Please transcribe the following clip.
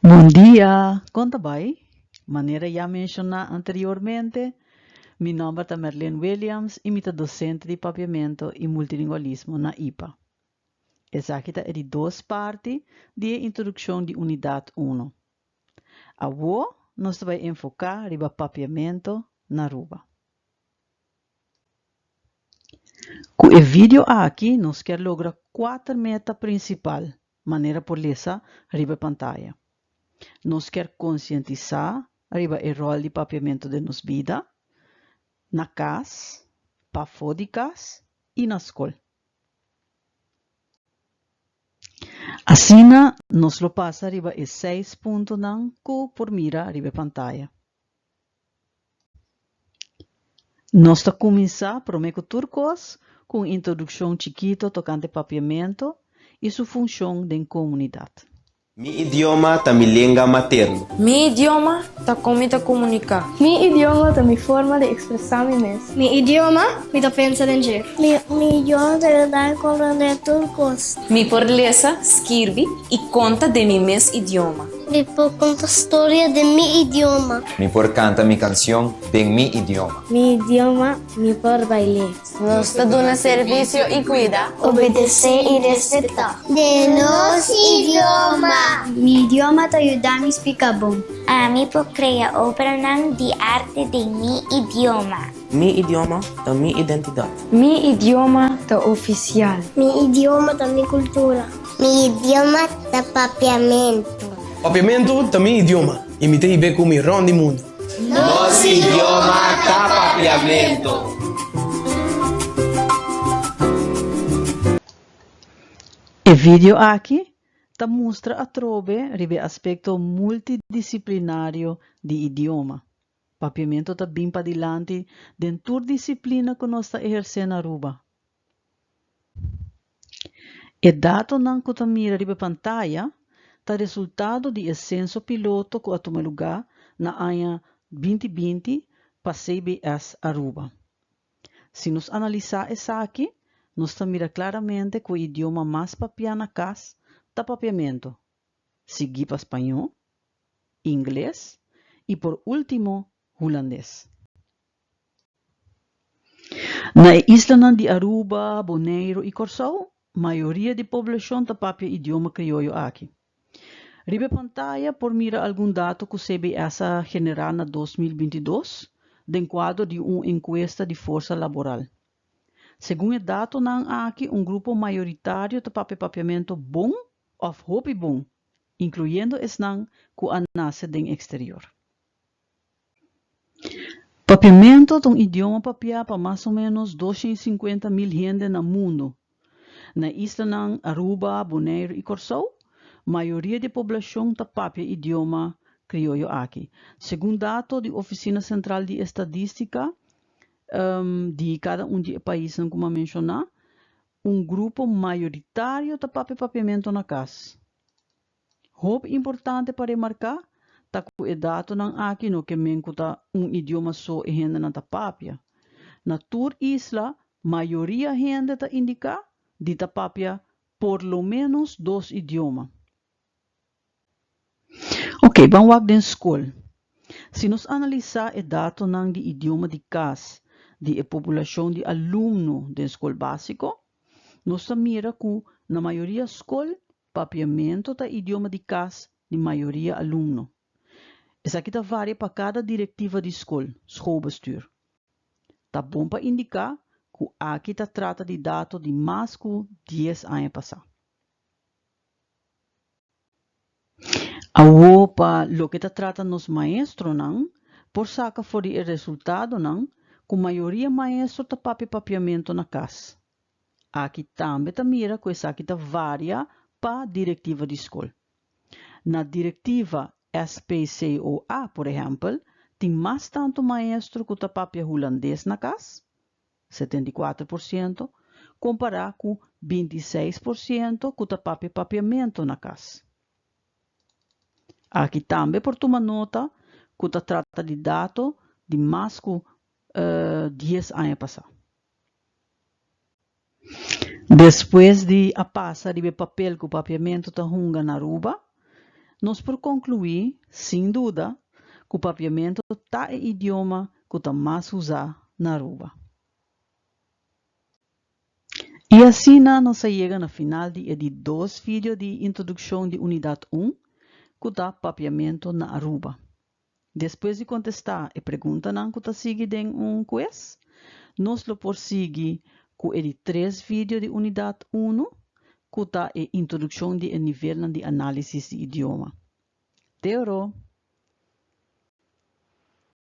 Bom dia, conta bem? Maneira já mencionada anteriormente, meu nome é Merlene Williams e sou docente de papiamento e multilingualismo na IPA. Essa aqui é de duas partes de introdução de unidade 1. Agora, nós vamos enfocar no papiamento na Aruba. Com o vídeo aqui, nós queremos lograr 4 metas principais, maneira por lesa riba pantalla. Nós queremos conscientizar arriba o rol de papiamento de nos vida, na casa, para fora de casa e na escola. Assim, nós lo passa arriba e 6 pontos por mira arriba pantalla. Nós está começar prometo turcos com introdução chiquito tocante papiamento e sua função de comunidade. Mi idioma ta mi língua materna. Mi idioma ta come ta comunica. Mi idioma ta mi forma de expressar-me mesmo. Mi idioma mi ta pensa danger. Mi idioma ta andar comprender turcos. Mi por lesa, scrivi e conta de mi mes idioma. Mi por contar história de mi idioma. Mi por canta mi canción de mi idioma. Mi idioma mi por bailar. Nos ta dona serviço e cuida. Obedecer e respeitar. De nos idioma. Mi idioma te ayuda a me explicar bom. Mi por criar obra de arte de mi idioma. Mi idioma ta mi identidade. Mi idioma te oficial. Mi idioma ta mi cultura. Mi idioma ta papiamento. Papiamento ta mi idioma e mi te ver com mi round mundo. Nosso idioma ta papiamento. O vídeo aqui te mostra a trove ribe aspecto multidisciplinário de idioma. Papiamento está bem para diante dentro da disciplina que nós está exercendo na Aruba. O dado que está mira ribe pantalla está resultado de censo piloto que tomou lugar na ano 2020 para CBS Aruba. Se nós analisar essa aqui, nós está mira claramente que o idioma mais papiado na casa está papiamento, seguido para espanhol, inglês e por último holandês. Na isla de Aruba, Bonaire e Curaçao, a maioria da população está papia idioma crioulo aqui. Ribe pantalla por mira algum dado que o CBS general na 2022, de quadro de uma encuesta de força laboral. Segundo o dado aqui, grupo maioritário de papiamento bom ou hobby bom, incluindo esse que nasce do exterior. Papiamento é idioma papiado para mais ou menos 250.000 gente no mundo. Na isla Aruba, Bonaire e Curaçao, a maioria da população está papia idioma crioulo aqui. Segundo dados da Oficina Central de Estadística de cada dos países como mencionar, grupo maioritário está papiamento na casa. Hope importante para remarcar tá que o dado aqui no que mencuta idioma só e gente não tá papia. Na tur isla, maioria gente tá indica de tá papia por lo menos 2 idiomas. Ok, vamos lá na escola. Se nós analisar o dado de idioma de casa de população de aluno da escola básico, nós mira que na maioria da escola, papiamento é idioma de casa de maioria aluno. Essa aqui varia para cada diretiva de escola, schoolbestuur. Tá bom para indicar que aqui trata de dados de mais que 10 anos passados. Agora, para o que trata nos maestros, por saca for o resultado, que a maioria maestro está papiamento na casa. Aqui também mira que essa aqui varia para diretiva de escola. Na diretiva SPCOA, por exemplo, tem mais tanto maestro que está papia holandês na casa, 74%, comparado com 26% que está papiamento na casa. Aqui também por tomar nota que está trata de dados de mais que 10 anos passados. Depois de a passar de papel que o papiamento está hunga na Aruba, Nós por concluir, sem dúvida, que o papiamento tá é idioma que tá mais usado na Aruba. E assim nós chegamos no final de 2 vídeos de introdução de unidade 1, que tá papiamento na Aruba. Depois de contestar a pergunta que tá seguindo quiz, nós lo prosseguimos com ele 3 vídeos de unidade 1, que tá a introdução de nível de análise de idioma. Teoro.